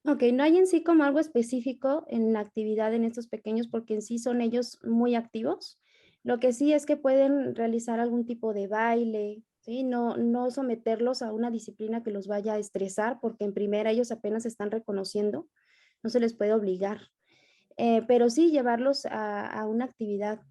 Speaker 3: Ok, no hay en sí como algo específico en la actividad en estos pequeños porque en sí son ellos muy activos. Lo que sí es que pueden realizar algún tipo de baile, ¿sí? No someterlos a una disciplina que los vaya a estresar porque en primera ellos apenas se están reconociendo, no se les puede obligar. Pero sí llevarlos a una actividad,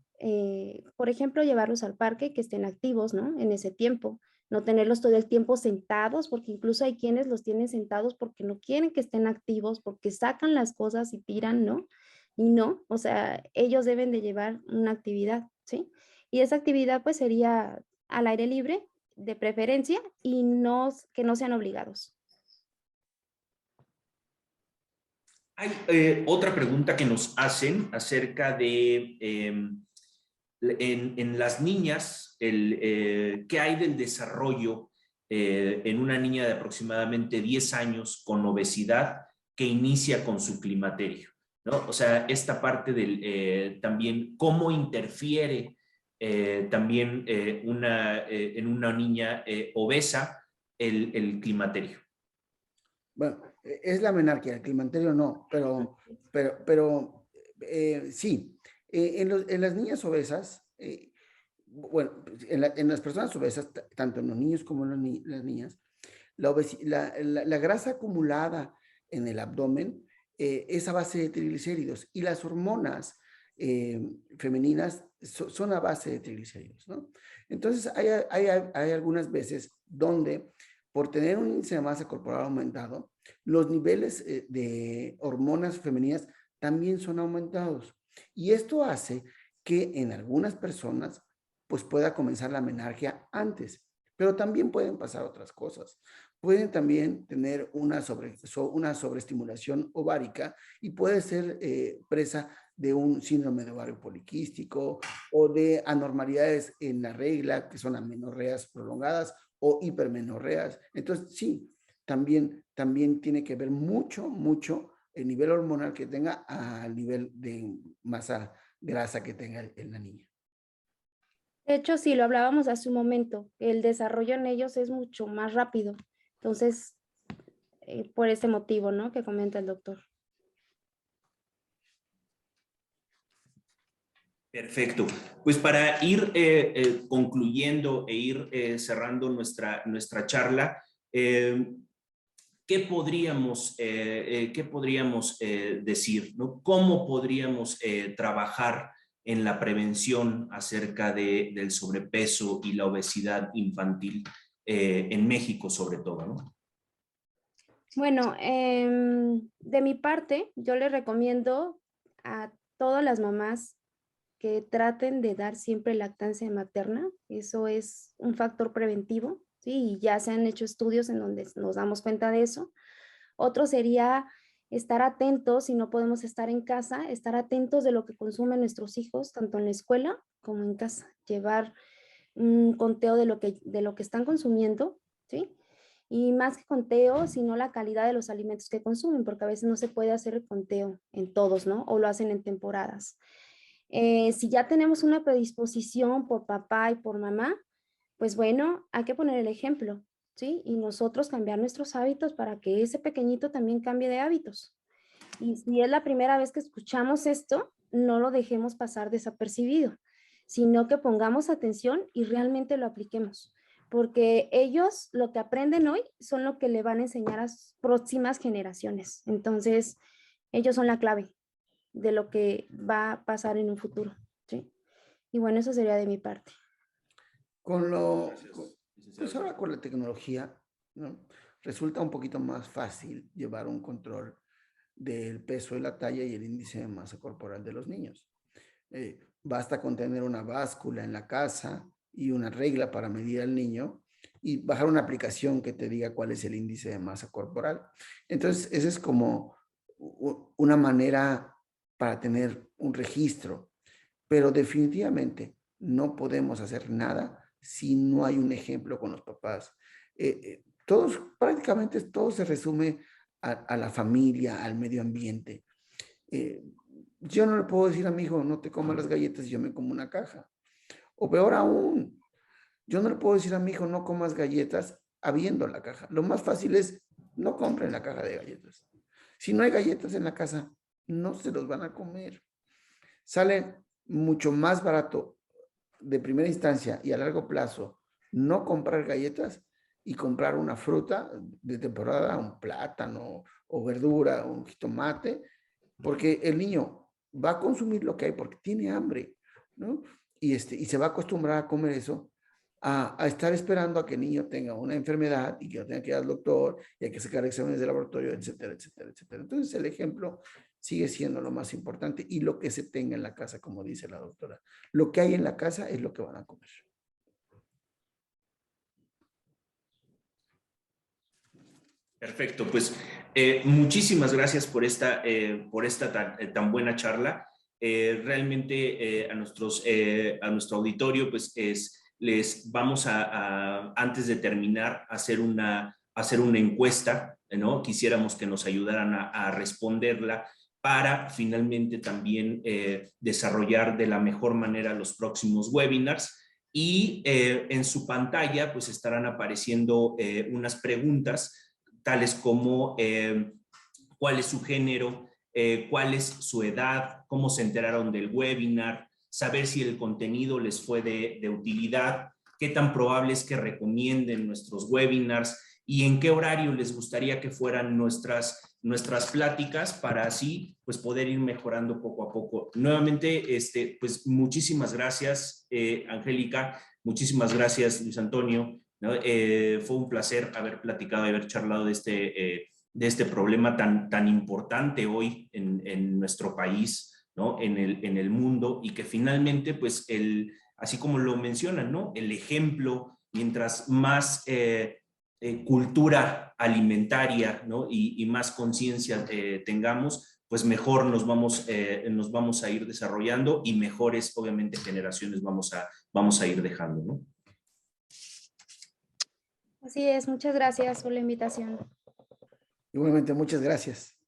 Speaker 3: por ejemplo, llevarlos al parque, que estén activos, ¿no? En ese tiempo, no tenerlos todo el tiempo sentados, porque incluso hay quienes los tienen sentados porque no quieren que estén activos, porque sacan las cosas y tiran, ¿no? Y no, o sea, ellos deben de llevar una actividad, ¿sí? Y esa actividad pues sería al aire libre, de preferencia, y no, que no sean obligados.
Speaker 1: Hay otra pregunta que nos hacen acerca de en las niñas, ¿qué hay del desarrollo en una niña de aproximadamente 10 años con obesidad que inicia con su climaterio? ¿No? O sea, esta parte del también cómo interfiere también en una niña obesa el climaterio.
Speaker 2: Bueno, es la menarquia, el climaterio no, pero sí. En las niñas obesas, bueno, en las personas obesas, tanto en los niños como en las niñas, la grasa acumulada en el abdomen es a base de triglicéridos y las hormonas femeninas son a base de triglicéridos, ¿no? Entonces, hay algunas veces donde por tener un índice de masa corporal aumentado, los niveles de hormonas femeninas también son aumentados. Y esto hace que en algunas personas pues pueda comenzar la menarquia antes, pero también pueden pasar otras cosas. Pueden también tener una sobreestimulación ovárica y puede ser presa de un síndrome de ovario poliquístico o de anormalidades en la regla, que son amenorreas prolongadas o hipermenorreas. Entonces, sí, también tiene que ver mucho el nivel hormonal que tenga al nivel de masa grasa que tenga en la niña.
Speaker 3: De hecho, sí, lo hablábamos hace un momento, el desarrollo en ellos es mucho más rápido. Entonces, por ese motivo, ¿no? Que comenta el doctor.
Speaker 1: Perfecto. Pues para ir concluyendo e ir cerrando nuestra charla, ¿qué podríamos decir? ¿No? ¿Cómo podríamos trabajar en la prevención acerca del sobrepeso y la obesidad infantil en México sobre todo, ¿no?
Speaker 3: Bueno, de mi parte, yo le recomiendo a todas las mamás que traten de dar siempre lactancia materna. Eso es un factor preventivo, ¿sí? Y ya se han hecho estudios en donde nos damos cuenta de eso. Otro sería estar atentos, si no podemos estar en casa, estar atentos de lo que consumen nuestros hijos, tanto en la escuela como en casa. Llevar un conteo de lo que están consumiendo, ¿sí? Y más que conteo, sino la calidad de los alimentos que consumen, porque a veces no se puede hacer el conteo en todos, ¿no? O lo hacen en temporadas. Si ya tenemos una predisposición por papá y por mamá, pues bueno, hay que poner el ejemplo, ¿sí? Y nosotros cambiar nuestros hábitos para que ese pequeñito también cambie de hábitos. Y si es la primera vez que escuchamos esto, no lo dejemos pasar desapercibido, sino que pongamos atención y realmente lo apliquemos, porque ellos lo que aprenden hoy son lo que le van a enseñar a sus próximas generaciones. Entonces, ellos son la clave de lo que va a pasar en un futuro, ¿sí? Y bueno, eso sería de mi parte.
Speaker 2: Con lo,
Speaker 1: Gracias,
Speaker 2: pues
Speaker 1: licenciado.
Speaker 2: ahora con la tecnología, ¿no? Resulta un poquito más fácil llevar un control del peso y la talla y el índice de masa corporal de los niños. Basta con tener una báscula en la casa y una regla para medir al niño y bajar una aplicación que te diga cuál es el índice de masa corporal. Entonces, esa es como una manera para tener un registro, pero definitivamente no podemos hacer nada si no hay un ejemplo con los papás. Prácticamente todo se resume a la familia, al medio ambiente. Eh, yo no le puedo decir a mi hijo, no te comas las galletas y yo me como una caja. O peor aún, yo no le puedo decir a mi hijo, no comas galletas habiendo la caja. Lo más fácil es, no compren la caja de galletas. Si no hay galletas en la casa, no se los van a comer. Sale mucho más barato de primera instancia y a largo plazo no comprar galletas y comprar una fruta de temporada, un plátano o verdura, un jitomate, porque el niño va a consumir lo que hay porque tiene hambre, ¿no? Y se va a acostumbrar a comer eso, a estar esperando a que el niño tenga una enfermedad y que lo tenga que ir al doctor y hay que sacar exámenes de laboratorio, etcétera, etcétera, etcétera. Entonces el ejemplo sigue siendo lo más importante y lo que se tenga en la casa, como dice la doctora. Lo que hay en la casa es lo que van a comer.
Speaker 1: Perfecto, pues muchísimas gracias por esta tan buena charla. Realmente a nuestro auditorio, pues les vamos antes de terminar, hacer una encuesta, ¿no? Quisiéramos que nos ayudaran a responderla para finalmente también desarrollar de la mejor manera los próximos webinars. Y en su pantalla, pues estarán apareciendo unas preguntas tales como cuál es su género, cuál es su edad, cómo se enteraron del webinar, saber si el contenido les fue de utilidad, qué tan probable es que recomienden nuestros webinars y en qué horario les gustaría que fueran nuestras pláticas para así pues poder ir mejorando poco a poco. Nuevamente, pues muchísimas gracias, Angélica, muchísimas gracias, Luis Antonio, ¿no? Fue un placer haber platicado y haber charlado de este problema tan importante hoy en nuestro país, ¿no? En el mundo, y que finalmente, pues, así como lo mencionan, ¿no? El ejemplo, mientras más cultura alimentaria, ¿no? y más conciencia tengamos, pues mejor nos vamos a ir desarrollando y mejores, obviamente, generaciones vamos a ir dejando, ¿no?
Speaker 3: Así es, muchas gracias por la invitación.
Speaker 2: Igualmente, muchas gracias.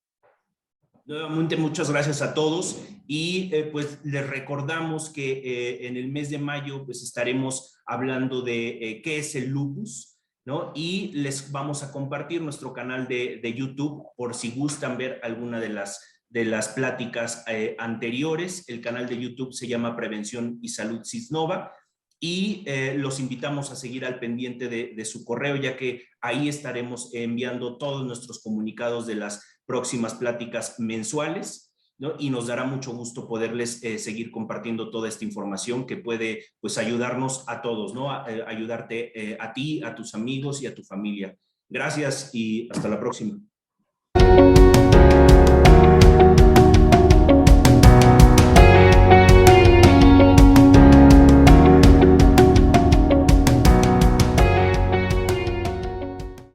Speaker 1: Nuevamente, muchas gracias a todos y pues les recordamos que en el mes de mayo pues estaremos hablando de qué es el lupus, ¿no? Y les vamos a compartir nuestro canal de YouTube por si gustan ver alguna de las pláticas anteriores. El canal de YouTube se llama Prevención y Salud Cisnova. Y los invitamos a seguir al pendiente de su correo, ya que ahí estaremos enviando todos nuestros comunicados de las próximas pláticas mensuales, ¿no? Y nos dará mucho gusto poderles seguir compartiendo toda esta información que puede pues ayudarnos a todos, ¿no? Ayudarte a ti, a tus amigos y a tu familia. Gracias y hasta la próxima.